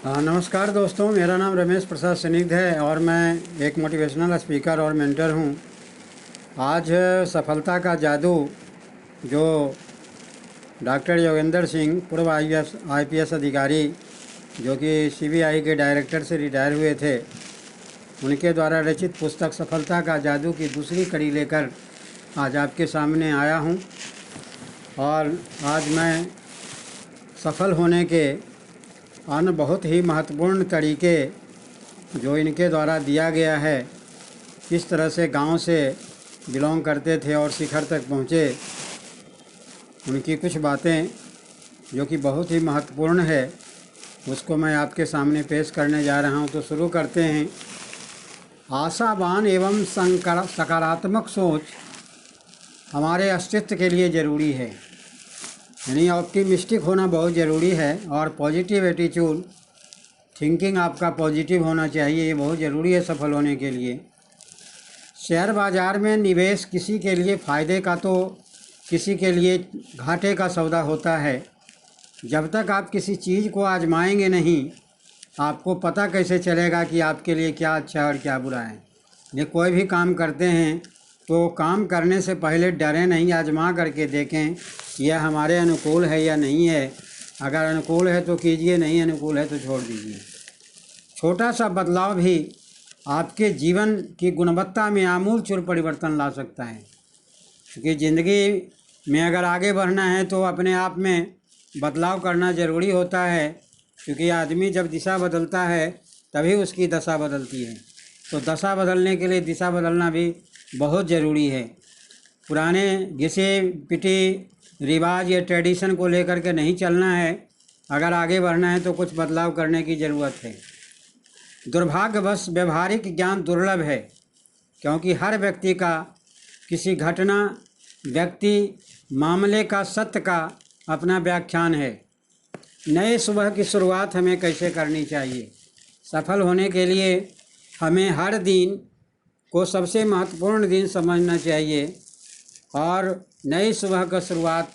नमस्कार दोस्तों, मेरा नाम रमेश प्रसाद स्निग्ध है और मैं एक मोटिवेशनल स्पीकर और मेंटर हूं। आज सफलता का जादू जो डॉक्टर योगेंद्र सिंह पूर्व आईपीएस अधिकारी जो कि सीबीआई के डायरेक्टर से रिटायर हुए थे, उनके द्वारा रचित पुस्तक सफलता का जादू की दूसरी कड़ी लेकर आज आपके सामने आया हूं। और आज मैं सफल होने के अन्य बहुत ही महत्वपूर्ण तरीके जो इनके द्वारा दिया गया है, किस तरह से गांव से बिलोंग करते थे और शिखर तक पहुँचे, उनकी कुछ बातें जो कि बहुत ही महत्वपूर्ण है, उसको मैं आपके सामने पेश करने जा रहा हूं। तो शुरू करते हैं। आशावान एवं सकारात्मक सोच हमारे अस्तित्व के लिए ज़रूरी है, यानी ऑप्टिमिस्टिक होना बहुत ज़रूरी है। और पॉजिटिव एटीट्यूड थिंकिंग आपका पॉजिटिव होना चाहिए, ये बहुत ज़रूरी है सफल होने के लिए। शेयर बाज़ार में निवेश किसी के लिए फ़ायदे का तो किसी के लिए घाटे का सौदा होता है। जब तक आप किसी चीज़ को आजमाएंगे नहीं, आपको पता कैसे चलेगा कि आपके लिए क्या अच्छा है और क्या बुरा है। ये कोई भी काम करते हैं तो काम करने से पहले डरे नहीं, आजमा करके देखें यह हमारे अनुकूल है या नहीं है। अगर अनुकूल है तो कीजिए, नहीं अनुकूल है तो छोड़ दीजिए। छोटा सा बदलाव भी आपके जीवन की गुणवत्ता में आमूलचूल परिवर्तन ला सकता है, क्योंकि ज़िंदगी में अगर आगे बढ़ना है तो अपने आप में बदलाव करना ज़रूरी होता है, क्योंकि आदमी जब दिशा बदलता है तभी उसकी दशा बदलती है। तो दशा बदलने के लिए दिशा बदलना भी बहुत ज़रूरी है। पुराने घिसे पिटे रिवाज या ट्रेडिशन को लेकर के नहीं चलना है। अगर आगे बढ़ना है तो कुछ बदलाव करने की ज़रूरत है। दुर्भाग्यवश व्यवहारिक ज्ञान दुर्लभ है, क्योंकि हर व्यक्ति का किसी घटना, व्यक्ति, मामले का, सत्य का अपना व्याख्यान है। नए सुबह की शुरुआत हमें कैसे करनी चाहिए? सफल होने के लिए हमें हर दिन को सबसे महत्वपूर्ण दिन समझना चाहिए और नई सुबह का शुरुआत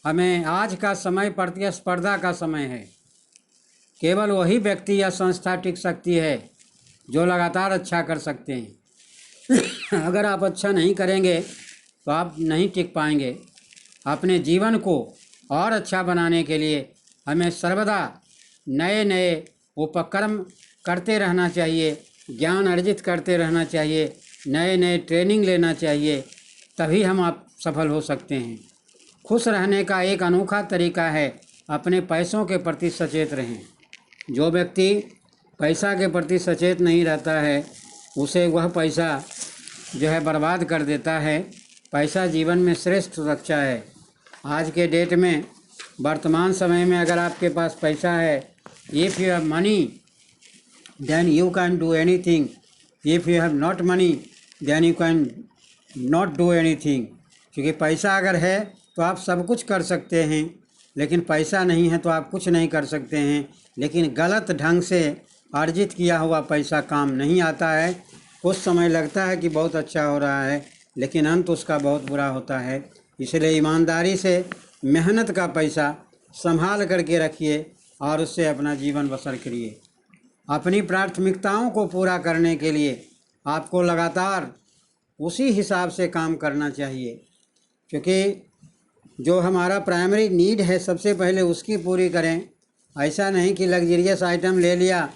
हमें आज का समय प्रतिस्पर्धा का समय है। केवल वही व्यक्ति या संस्था टिक सकती है जो लगातार अच्छा कर सकते हैं। अगर आप अच्छा नहीं करेंगे तो आप नहीं टिक पाएंगे। अपने जीवन को और अच्छा बनाने के लिए हमें सर्वदा नए नए उपक्रम करते रहना चाहिए, ज्ञान अर्जित करते रहना चाहिए, नए नए ट्रेनिंग लेना चाहिए, तभी हम आप सफल हो सकते हैं। खुश रहने का एक अनोखा तरीका है अपने पैसों के प्रति सचेत रहें। जो व्यक्ति पैसा के प्रति सचेत नहीं रहता है, उसे वह पैसा जो है बर्बाद कर देता है। पैसा जीवन में श्रेष्ठ सुरक्षा है। आज के डेट में, वर्तमान समय में अगर आपके पास पैसा है, if you have money then you can do anything. If you have not money then you can not do anything. क्योंकि पैसा अगर है तो आप सब कुछ कर सकते हैं, लेकिन पैसा नहीं है तो आप कुछ नहीं कर सकते हैं। लेकिन गलत ढंग से अर्जित किया हुआ पैसा काम नहीं आता है। कुछ समय लगता है कि बहुत अच्छा हो रहा है, लेकिन अंत उसका बहुत बुरा होता है। इसलिए ईमानदारी से मेहनत का पैसा संभाल करके रखिए और उससे अपना जीवन बसर करिए। अपनी प्राथमिकताओं को पूरा करने के लिए आपको लगातार उसी हिसाब से काम करना चाहिए, क्योंकि जो हमारा प्राइमरी नीड है सबसे पहले उसकी पूरी करें। ऐसा नहीं कि लग्जरियस आइटम ले लिया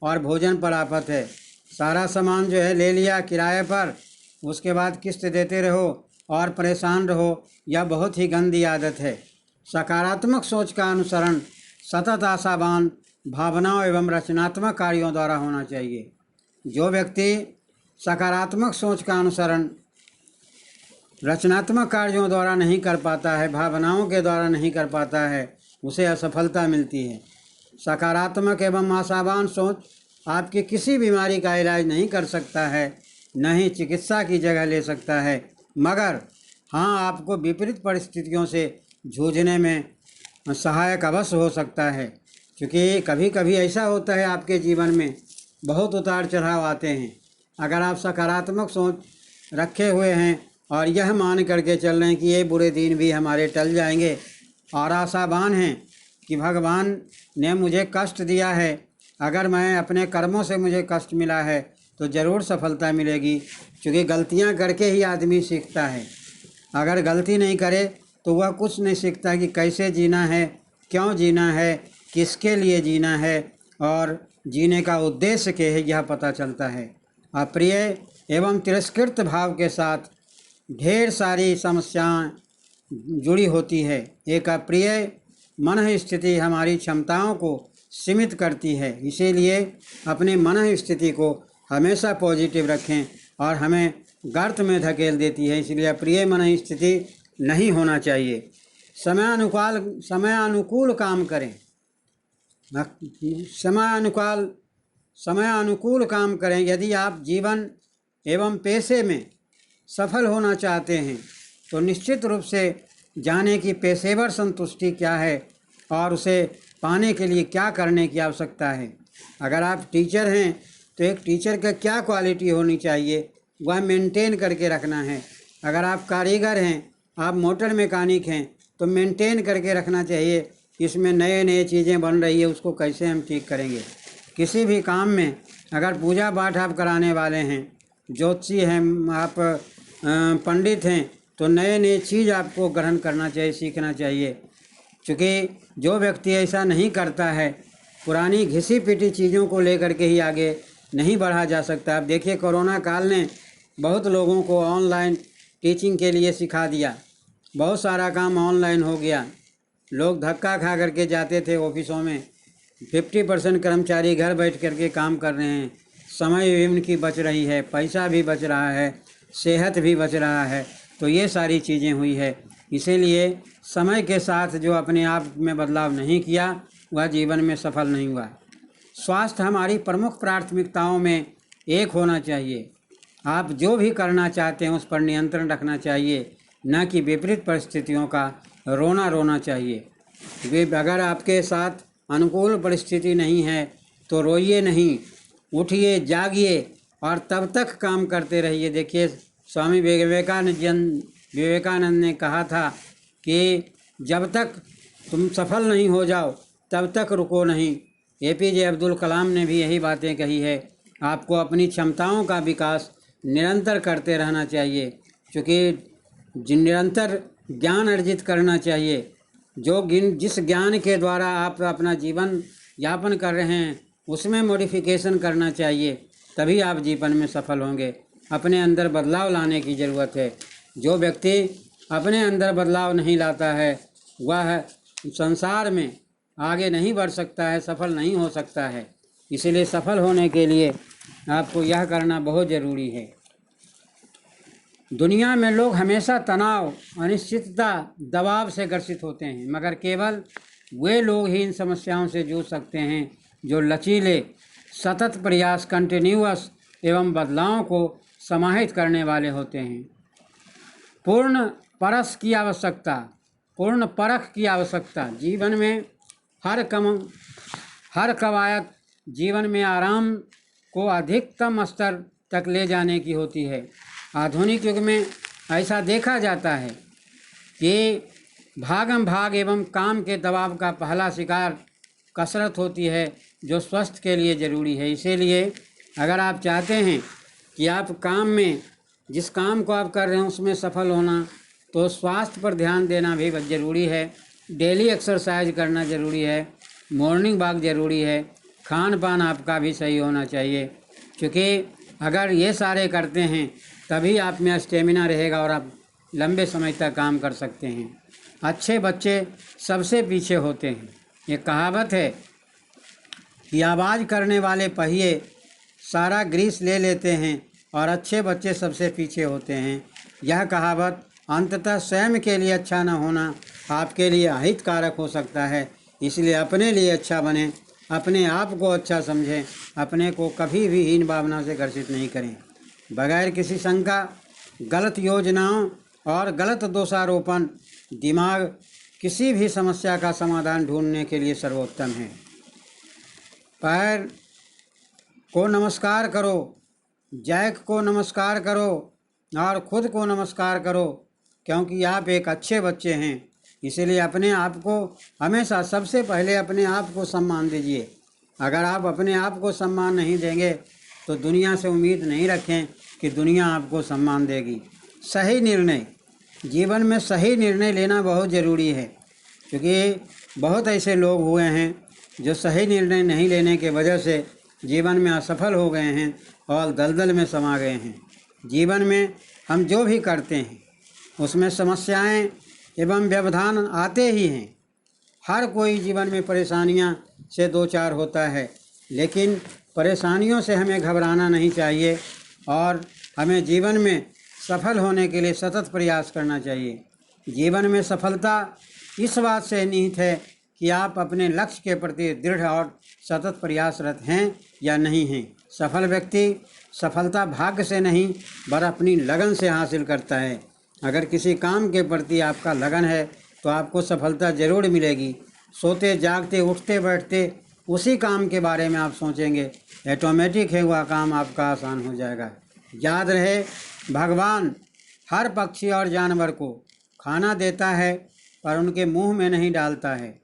और भोजन पर आफत है। सारा सामान जो है ले लिया किराए पर, उसके बाद किस्त देते रहो और परेशान रहो, यह बहुत ही गंदी आदत है। सकारात्मक सोच का अनुसरण सतत आशावान भावनाओं एवं रचनात्मक कार्यों द्वारा होना चाहिए। जो व्यक्ति सकारात्मक सोच का अनुसरण रचनात्मक कार्यों द्वारा नहीं कर पाता है, भावनाओं के द्वारा नहीं कर पाता है, उसे असफलता मिलती है। सकारात्मक एवं आशावान सोच आपकी किसी बीमारी का इलाज नहीं कर सकता है, न ही चिकित्सा की जगह ले सकता है, मगर हाँ, आपको विपरीत परिस्थितियों से जूझने में सहायक अवश्य हो सकता है। क्योंकि कभी कभी ऐसा होता है आपके जीवन में बहुत उतार चढ़ाव आते हैं। अगर आप सकारात्मक सोच रखे हुए हैं और यह मान करके चल रहे हैं कि ये बुरे दिन भी हमारे टल जाएंगे, और आशावान हैं कि भगवान ने मुझे कष्ट दिया है अगर मैं अपने कर्मों से मुझे कष्ट मिला है तो ज़रूर सफलता मिलेगी, क्योंकि गलतियां करके ही आदमी सीखता है। अगर गलती नहीं करे तो वह कुछ नहीं सीखता कि कैसे जीना है, क्यों जीना है, किसके लिए जीना है और जीने का उद्देश्य क्या है, यह पता चलता है। अप्रिय एवं तिरस्कृत भाव के साथ ढेर सारी समस्याएं जुड़ी होती है। एक अप्रिय मन स्थिति हमारी क्षमताओं को सीमित करती है, इसीलिए अपनी मन स्थिति को हमेशा पॉजिटिव रखें और हमें गर्त में धकेल देती है। इसलिए अप्रिय मन स्थिति नहीं होना चाहिए। समय अनुकूल काम करें, समय अनुकूल काम करें। यदि आप जीवन एवं पेशे में सफल होना चाहते हैं तो निश्चित रूप से जाने की पेशेवर संतुष्टि क्या है और उसे पाने के लिए क्या करने की आवश्यकता है। अगर आप टीचर हैं तो एक टीचर का क्या क्वालिटी होनी चाहिए, वह मेंटेन करके रखना है। अगर आप कारीगर हैं, आप मोटर मैकेनिक हैं, तो मेंटेन करके रखना चाहिए। इसमें नए नए चीज़ें बन रही है, उसको कैसे हम ठीक करेंगे। किसी भी काम में अगर पूजा पाठ आप कराने वाले हैं, ज्योतिषी हैं, आप पंडित हैं, तो नए नए चीज़ आपको ग्रहण करना चाहिए, सीखना चाहिए। क्योंकि जो व्यक्ति ऐसा नहीं करता है, पुरानी घिसी पिटी चीज़ों को लेकर के ही आगे नहीं बढ़ा जा सकता। अब देखिए, कोरोना काल ने बहुत लोगों को ऑनलाइन टीचिंग के लिए सिखा दिया, बहुत सारा काम ऑनलाइन हो गया। लोग धक्का खा करके जाते थे ऑफिसों में, 50% कर्मचारी घर बैठ करके काम कर रहे हैं। समय भी उनकी बच रही है, पैसा भी बच रहा है, सेहत भी बच रहा है। तो ये सारी चीज़ें हुई है। इसीलिए समय के साथ जो अपने आप में बदलाव नहीं किया, वह जीवन में सफल नहीं हुआ। स्वास्थ्य हमारी प्रमुख प्राथमिकताओं में एक होना चाहिए। आप जो भी करना चाहते हैं उस पर नियंत्रण रखना चाहिए, न कि विपरीत परिस्थितियों का रोना चाहिए। वे अगर आपके साथ अनुकूल परिस्थिति नहीं है तो रोइए नहीं, उठिए, जागिए और तब तक काम करते रहिए। देखिए, स्वामी विवेकानंद ने कहा था कि जब तक तुम सफल नहीं हो जाओ तब तक रुको नहीं। APJ अब्दुल कलाम ने भी यही बातें कही है। आपको अपनी क्षमताओं का विकास निरंतर करते रहना चाहिए, क्योंकि निरंतर ज्ञान अर्जित करना चाहिए। जिस ज्ञान के द्वारा आप अपना जीवन यापन कर रहे हैं उसमें मॉडिफिकेशन करना चाहिए, तभी आप जीवन में सफल होंगे। अपने अंदर बदलाव लाने की ज़रूरत है। जो व्यक्ति अपने अंदर बदलाव नहीं लाता है वह संसार में आगे नहीं बढ़ सकता है, सफल नहीं हो सकता है। इसीलिए सफल होने के लिए आपको यह करना बहुत ज़रूरी है। दुनिया में लोग हमेशा तनाव, अनिश्चितता, दबाव से ग्रसित होते हैं, मगर केवल वे लोग ही इन समस्याओं से जूझ सकते हैं जो लचीले, सतत प्रयास, कंटिन्यूअस एवं बदलाव को समाहित करने वाले होते हैं। पूर्ण परख की आवश्यकता जीवन में हर कवायद जीवन में आराम को अधिकतम स्तर तक ले जाने की होती है। आधुनिक युग में ऐसा देखा जाता है कि भागम भाग एवं काम के दबाव का पहला शिकार कसरत होती है, जो स्वास्थ्य के लिए ज़रूरी है। इसीलिए अगर आप चाहते हैं कि आप काम में, जिस काम को आप कर रहे हैं उसमें सफल होना, तो स्वास्थ्य पर ध्यान देना भी बहुत ज़रूरी है। डेली एक्सरसाइज करना ज़रूरी है, मॉर्निंग वॉक ज़रूरी है, खान पान आपका भी सही होना चाहिए। क्योंकि अगर ये सारे करते हैं तभी आप में स्टेमिना रहेगा और आप लंबे समय तक काम कर सकते हैं। अच्छे बच्चे सबसे पीछे होते हैं। ये कहावत है कि आवाज़ करने वाले पहिए सारा ग्रीस ले लेते हैं और अच्छे बच्चे सबसे पीछे होते हैं। यह कहावत अंततः स्वयं के लिए अच्छा न होना आपके लिए अहितकारक हो सकता है। इसलिए अपने लिए अच्छा बने, अपने आप को अच्छा समझें, अपने को कभी भी हीन भावना से ग्रसित नहीं करें। बगैर किसी शंका गलत योजनाओं और गलत दोषारोपण दिमाग किसी भी समस्या का समाधान ढूंढने के लिए सर्वोत्तम है। पैर को नमस्कार करो, जैक को नमस्कार करो और खुद को नमस्कार करो, क्योंकि आप एक अच्छे बच्चे हैं। इसीलिए अपने आप को हमेशा, सबसे पहले अपने आप को सम्मान दीजिए। अगर आप अपने आप को सम्मान नहीं देंगे तो दुनिया से उम्मीद नहीं रखें कि दुनिया आपको सम्मान देगी। सही निर्णय, जीवन में सही निर्णय लेना बहुत ज़रूरी है, क्योंकि बहुत ऐसे लोग हुए हैं जो सही निर्णय नहीं लेने के वजह से जीवन में असफल हो गए हैं और दलदल में समा गए हैं। जीवन में हम जो भी करते हैं उसमें समस्याएं एवं व्यवधान आते ही हैं। हर कोई जीवन में परेशानियां से दो चार होता है, लेकिन परेशानियों से हमें घबराना नहीं चाहिए और हमें जीवन में सफल होने के लिए सतत प्रयास करना चाहिए। जीवन में सफलता इस बात से निहित है कि आप अपने लक्ष्य के प्रति दृढ़ और सतत प्रयासरत हैं या नहीं हैं। सफल व्यक्ति सफलता भाग्य से नहीं बर अपनी लगन से हासिल करता है। अगर किसी काम के प्रति आपका लगन है तो आपको सफलता ज़रूर मिलेगी। सोते जागते उठते बैठते उसी काम के बारे में आप सोचेंगे, ऑटोमेटिक है वह काम आपका आसान हो जाएगा। याद रहे, भगवान हर पक्षी और जानवर को खाना देता है पर उनके मुंह में नहीं डालता है।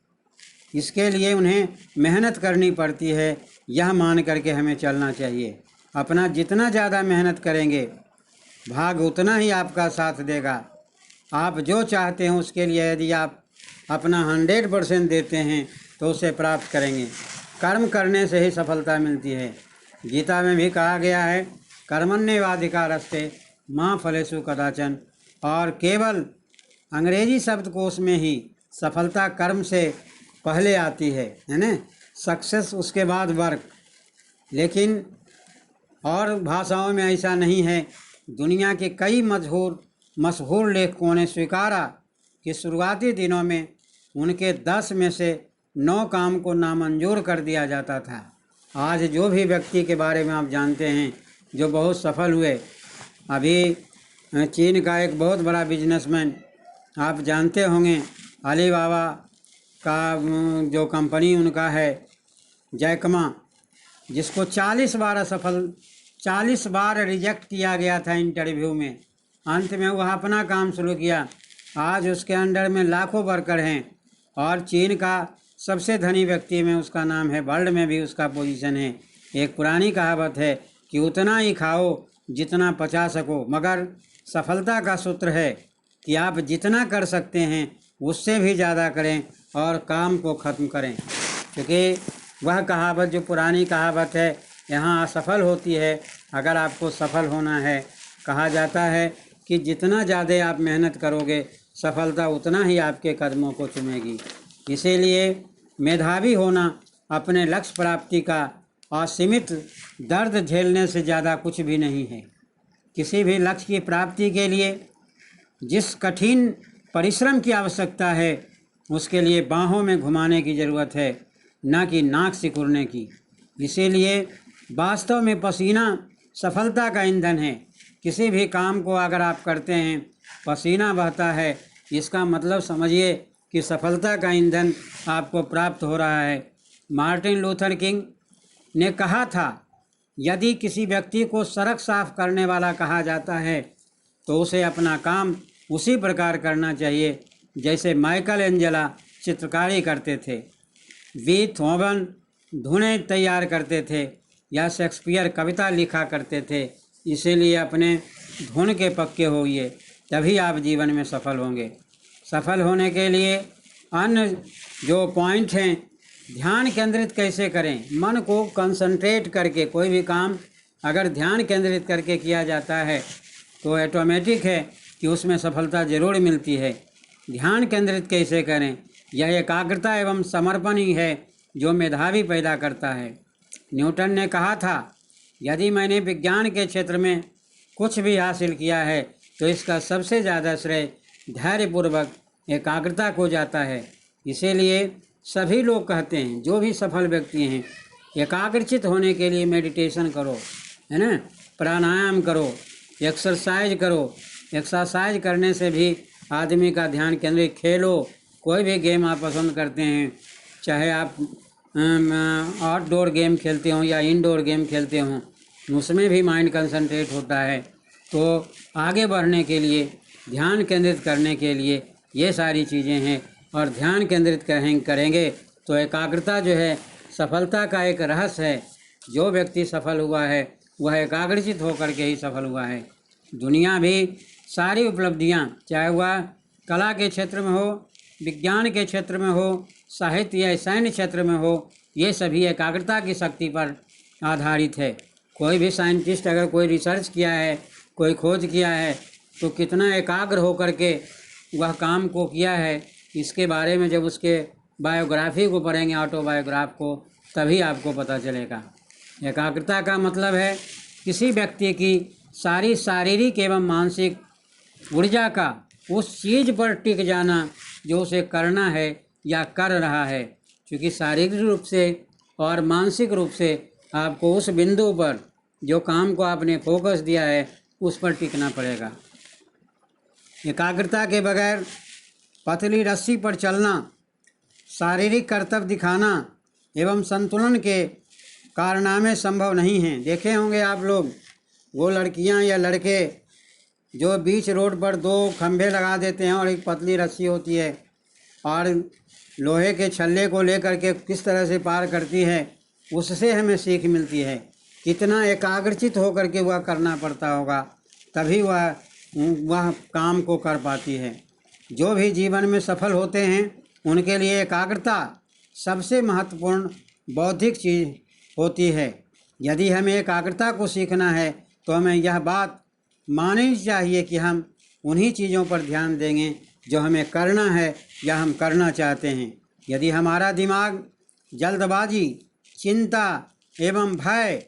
इसके लिए उन्हें मेहनत करनी पड़ती है, यह मान करके हमें चलना चाहिए। अपना जितना ज़्यादा मेहनत करेंगे भाग्य उतना ही आपका साथ देगा। आप जो चाहते हैं उसके लिए यदि आप अपना 100% देते हैं तो उसे प्राप्त करेंगे। कर्म करने से ही सफलता मिलती है। गीता में भी कहा गया है, कर्मण्येवाधिकारस्ते मा फलेषु कदाचन। और केवल अंग्रेजी शब्दकोश में ही सफलता कर्म से पहले आती है ना, सक्सेस उसके बाद वर्क। लेकिन और भाषाओं में ऐसा नहीं है। दुनिया के कई मशहूर लेखकों ने स्वीकारा कि शुरुआती दिनों में उनके 10 में से 9 काम को नामंजूर कर दिया जाता था। आज जो भी व्यक्ति के बारे में आप जानते हैं जो बहुत सफल हुए, अभी चीन का एक बहुत बड़ा बिजनेसमैन आप जानते होंगे, अलीबाबा का जो कंपनी उनका है जैकमा, जिसको 40 बार रिजेक्ट किया गया था इंटरव्यू में। अंत में वह अपना काम शुरू किया। आज उसके अंडर में लाखों वर्कर हैं और चीन का सबसे धनी व्यक्ति में उसका नाम है, वर्ल्ड में भी उसका पोजीशन है। एक पुरानी कहावत है कि उतना ही खाओ जितना पचा सको, मगर सफलता का सूत्र है कि आप जितना कर सकते हैं उससे भी ज़्यादा करें और काम को ख़त्म करें। क्योंकि वह कहावत जो पुरानी कहावत है यहाँ असफल होती है। अगर आपको सफल होना है, कहा जाता है कि जितना ज़्यादा आप मेहनत करोगे सफलता उतना ही आपके कदमों को चूमेगी। इसीलिए मेधावी होना अपने लक्ष्य प्राप्ति का असीमित दर्द झेलने से ज़्यादा कुछ भी नहीं है। किसी भी लक्ष्य की प्राप्ति के लिए जिस कठिन परिश्रम की आवश्यकता है उसके लिए बाहों में घुमाने की ज़रूरत है, न कि नाक सिकुड़ने की। इसीलिए वास्तव में पसीना सफलता का ईंधन है। किसी भी काम को अगर आप करते हैं पसीना बहता है, इसका मतलब समझिए कि सफलता का ईंधन आपको प्राप्त हो रहा है। मार्टिन लूथर किंग ने कहा था, यदि किसी व्यक्ति को सड़क साफ करने वाला कहा जाता है तो उसे अपना काम उसी प्रकार करना चाहिए जैसे माइकल एंजेला चित्रकारी करते थे, बीथोवन धुनें तैयार करते थे या शेक्सपियर कविता लिखा करते थे। इसीलिए अपने धुन के पक्के होइए, तभी आप जीवन में सफल होंगे। सफल होने के लिए अन्य जो पॉइंट हैं, ध्यान केंद्रित कैसे करें। मन को कंसंट्रेट करके कोई भी काम अगर ध्यान केंद्रित करके किया जाता है तो ऑटोमेटिक है कि उसमें सफलता ज़रूर मिलती है। ध्यान केंद्रित कैसे करें, यह एकाग्रता एवं समर्पण ही है जो मेधावी पैदा करता है। न्यूटन ने कहा था, यदि मैंने विज्ञान के क्षेत्र में कुछ भी हासिल किया है तो इसका सबसे ज़्यादा श्रेय धैर्यपूर्वक एकाग्रता को जाता है। इसीलिए सभी लोग कहते हैं, जो भी सफल व्यक्ति हैं, एकाग्रचित होने के लिए मेडिटेशन करो, है ना, प्राणायाम करो, एक्सरसाइज करो। एक्सरसाइज करने से भी आदमी का ध्यान केंद्रित, खेलो, कोई भी गेम आप पसंद करते हैं, चाहे आप आउटडोर गेम खेलते हों या इंडोर गेम खेलते हों, उसमें भी माइंड कंसंट्रेट होता है। तो आगे बढ़ने के लिए, ध्यान केंद्रित करने के लिए ये सारी चीज़ें हैं। और ध्यान केंद्रित करेंगे तो एकाग्रता जो है सफलता का एक रहस्य है। जो व्यक्ति सफल हुआ है वह एकाग्रचित होकर के ही सफल हुआ है। दुनिया भी सारी उपलब्धियाँ, चाहे वह कला के क्षेत्र में हो, विज्ञान के क्षेत्र में हो, साहित्य या सैन्य क्षेत्र में हो, ये सभी एकाग्रता की शक्ति पर आधारित है। कोई भी साइंटिस्ट अगर कोई रिसर्च किया है, कोई खोज किया है, तो कितना एकाग्र होकर के वह काम को किया है, इसके बारे में जब उसके बायोग्राफी को पढ़ेंगे, ऑटोबायोग्राफ को, तभी आपको पता चलेगा। एकाग्रता का मतलब है किसी व्यक्ति की सारी शारीरिक एवं मानसिक ऊर्जा का उस चीज़ पर टिक जाना जो उसे करना है या कर रहा है। क्योंकि शारीरिक रूप से और मानसिक रूप से आपको उस बिंदु पर, जो काम को आपने फोकस दिया है, उस पर टिकना पड़ेगा। एकाग्रता के बगैर पतली रस्सी पर चलना, शारीरिक कर्तव्य दिखाना एवं संतुलन के कारनामे संभव नहीं हैं। देखे होंगे आप लोग वो लड़कियां या लड़के जो बीच रोड पर दो खंभे लगा देते हैं और एक पतली रस्सी होती है और लोहे के छल्ले को लेकर के किस तरह से पार करती है, उससे हमें सीख मिलती है। कितना एकाग्रचित होकर के वह करना पड़ता होगा, तभी वह काम को कर पाती है। जो भी जीवन में सफल होते हैं उनके लिए एकाग्रता सबसे महत्वपूर्ण बौद्धिक चीज़ होती है। यदि हमें एकाग्रता को सीखना है तो हमें यह बात माननी चाहिए कि हम उन्हीं चीज़ों पर ध्यान देंगे जो हमें करना है या हम करना चाहते हैं। यदि हमारा दिमाग जल्दबाजी, चिंता एवं भय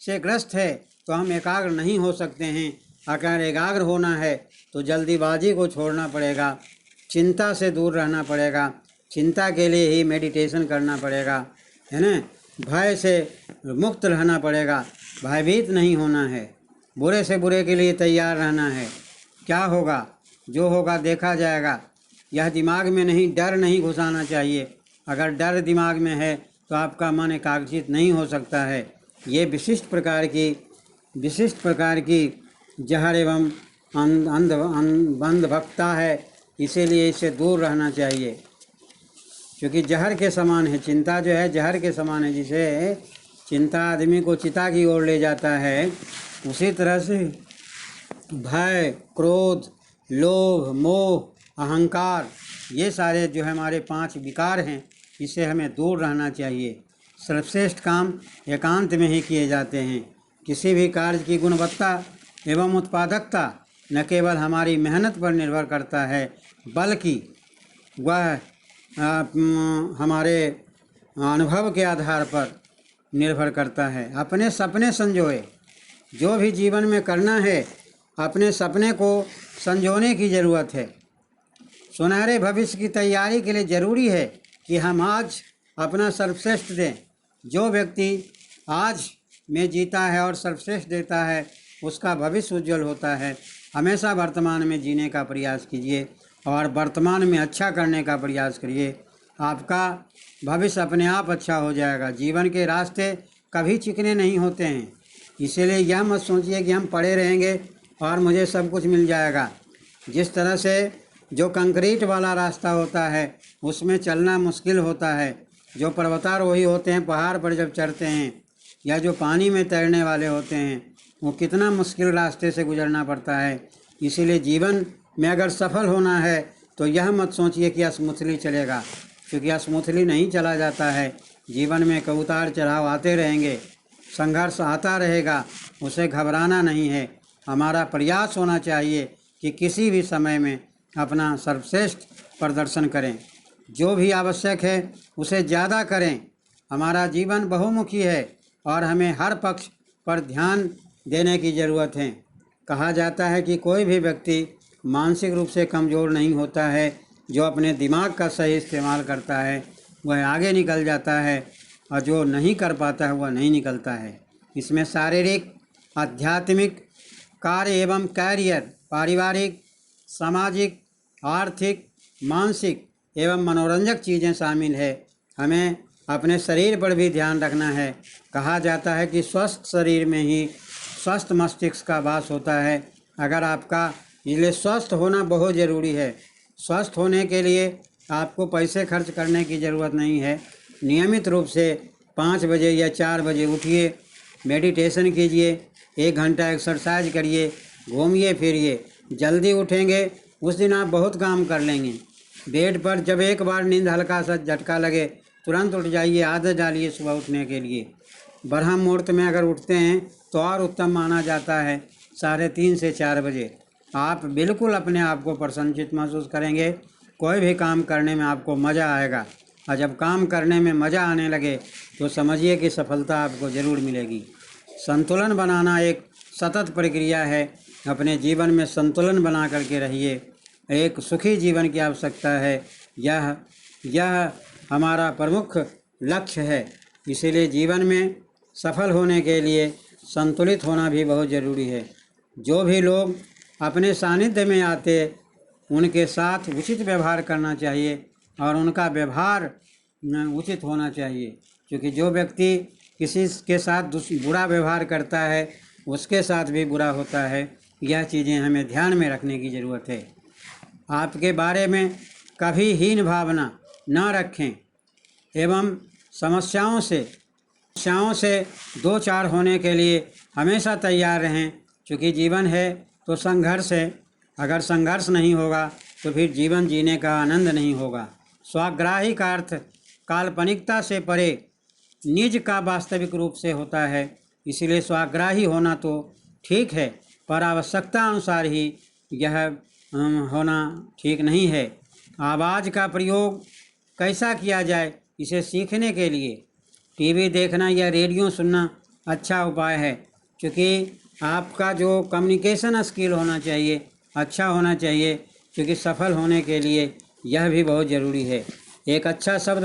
से ग्रस्त है तो हम एकाग्र नहीं हो सकते हैं। अगर एकाग्र होना है तो जल्दीबाजी को छोड़ना पड़ेगा, चिंता से दूर रहना पड़ेगा, चिंता के लिए ही मेडिटेशन करना पड़ेगा, है ना। भय से मुक्त रहना पड़ेगा, भयभीत नहीं होना है, बुरे से बुरे के लिए तैयार रहना है। क्या होगा, जो होगा देखा जाएगा। यह दिमाग में नहीं, डर नहीं घुसाना चाहिए। अगर डर दिमाग में है तो आपका मन एकाग्रचित नहीं हो सकता है। ये विशिष्ट प्रकार की जहर एवं अंधभक्ता है, इसीलिए इससे दूर रहना चाहिए। क्योंकि जहर के समान है, चिंता जो है जहर के समान है। जिसे चिंता आदमी को चिता की ओर ले जाता है, उसी तरह से भय, क्रोध, लोभ, मोह, अहंकार, ये सारे जो है हमारे 5 विकार हैं, इससे हमें दूर रहना चाहिए। सर्वश्रेष्ठ काम एकांत में ही किए जाते हैं। किसी भी कार्य की गुणवत्ता एवं उत्पादकता न केवल हमारी मेहनत पर निर्भर करता है, बल्कि वह हमारे अनुभव के आधार पर निर्भर करता है। अपने सपने संजोए। जो भी जीवन में करना है, अपने सपने को संजोने की ज़रूरत है। सुनहरे भविष्य की तैयारी के लिए ज़रूरी है कि हम आज अपना सर्वश्रेष्ठ दें। जो व्यक्ति आज में जीता है और सर्वश्रेष्ठ देता है, उसका भविष्य उज्जवल होता है। हमेशा वर्तमान में जीने का प्रयास कीजिए और वर्तमान में अच्छा करने का प्रयास करिए। आपका भविष्य अपने आप अच्छा हो जाएगा। जीवन के रास्ते कभी चिकने नहीं होते हैं, इसीलिए यह मत सोचिए कि हम पड़े रहेंगे और मुझे सब कुछ मिल जाएगा। जिस तरह से जो कंक्रीट वाला रास्ता होता है उसमें चलना मुश्किल होता है, जो पर्वतारोही होते हैं पहाड़ पर जब चढ़ते हैं, या जो पानी में तैरने वाले होते हैं, वो कितना मुश्किल रास्ते से गुजरना पड़ता है। इसीलिए जीवन में अगर सफल होना है तो यह मत सोचिए कि स्मूथली चलेगा, क्योंकि स्मूथली नहीं चला जाता है। जीवन में उतार चढ़ाव आते रहेंगे, संघर्ष आता रहेगा, उसे घबराना नहीं है। हमारा प्रयास होना चाहिए कि किसी भी समय में अपना सर्वश्रेष्ठ प्रदर्शन करें। जो भी आवश्यक है उसे ज़्यादा करें। हमारा जीवन बहुमुखी है और हमें हर पक्ष पर ध्यान देने की ज़रूरत है। कहा जाता है कि कोई भी व्यक्ति मानसिक रूप से कमज़ोर नहीं होता है। जो अपने दिमाग का सही इस्तेमाल करता है वह आगे निकल जाता है, और जो नहीं कर पाता है वह नहीं निकलता है। इसमें शारीरिक, आध्यात्मिक, कार्य एवं कैरियर, पारिवारिक, सामाजिक, आर्थिक, मानसिक एवं मनोरंजक चीज़ें शामिल है। हमें अपने शरीर पर भी ध्यान रखना है। कहा जाता है कि स्वस्थ शरीर में ही स्वस्थ मस्तिष्क का वास होता है। अगर आपका, इसलिए स्वस्थ होना बहुत ज़रूरी है। स्वस्थ होने के लिए आपको पैसे खर्च करने की ज़रूरत नहीं है। नियमित रूप से 5 बजे या 4 बजे उठिए, मेडिटेशन कीजिए, 1 घंटा एक्सरसाइज करिए, घूमिए फिरिए। जल्दी उठेंगे उस दिन आप बहुत काम कर लेंगे। बेड पर जब एक बार नींद हल्का सा झटका लगे तुरंत उठ जाइए, आदत डालिए सुबह उठने के लिए। ब्रह्म मुहूर्त में अगर उठते हैं तो और उत्तम माना जाता है, 3:30 से 4 बजे। आप बिल्कुल अपने आप को प्रसन्नचित्त महसूस करेंगे, कोई भी काम करने में आपको मज़ा आएगा। और जब काम करने में मज़ा आने लगे तो समझिए कि सफलता आपको ज़रूर मिलेगी। संतुलन बनाना एक सतत प्रक्रिया है। अपने जीवन में संतुलन बना करके रहिए। एक सुखी जीवन की आवश्यकता है, यह हमारा प्रमुख लक्ष्य है। इसीलिए जीवन में सफल होने के लिए संतुलित होना भी बहुत ज़रूरी है। जो भी लोग अपने सानिध्य में आते उनके साथ उचित व्यवहार करना चाहिए और उनका व्यवहार उचित होना चाहिए, क्योंकि जो व्यक्ति किसी के साथ बुरा व्यवहार करता है उसके साथ भी बुरा होता है। यह चीज़ें हमें ध्यान में रखने की ज़रूरत है। आपके बारे में कभी हीन भावना न रखें एवं समस्याओं से दो चार होने के लिए हमेशा तैयार रहें, क्योंकि जीवन है तो संघर्ष है। अगर संघर्ष नहीं होगा तो फिर जीवन जीने का आनंद नहीं होगा। स्वाग्राही का अर्थ काल्पनिकता से परे निज का वास्तविक रूप से होता है। इसलिए स्वाग्राही होना तो ठीक है, पर आवश्यकता अनुसार ही यह होना ठीक नहीं है। आवाज़ का प्रयोग कैसा किया जाए, इसे सीखने के लिए टीवी देखना या रेडियो सुनना अच्छा उपाय है, क्योंकि आपका जो कम्युनिकेशन स्किल होना चाहिए अच्छा होना चाहिए, क्योंकि सफल होने के लिए यह भी बहुत ज़रूरी है। एक अच्छा शब्द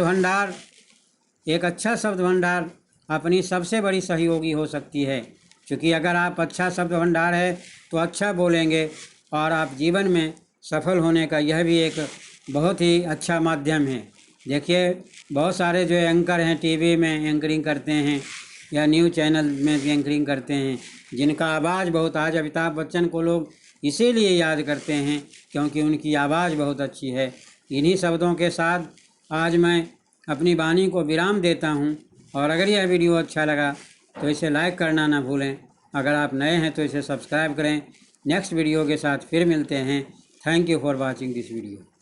भंडार अपनी सबसे बड़ी सहयोगी हो सकती है, क्योंकि अगर आप अच्छा शब्द भंडार है तो अच्छा बोलेंगे और आप जीवन में सफल होने का यह भी एक बहुत ही अच्छा माध्यम है। देखिए, बहुत सारे जो एंकर हैं टीवी में एंकरिंग करते हैं या न्यूज़ चैनल में भी एंकरिंग करते हैं, जिनका आवाज़ बहुत, आज अमिताभ बच्चन को लोग इसीलिए याद करते हैं क्योंकि उनकी आवाज़ बहुत अच्छी है। इन्हीं शब्दों के साथ आज मैं अपनी वाणी को विराम देता हूं, और अगर यह वीडियो अच्छा लगा तो इसे लाइक करना ना भूलें। अगर आप नए हैं तो इसे सब्सक्राइब करें। नेक्स्ट वीडियो के साथ फिर मिलते हैं। Thank you for watching this video.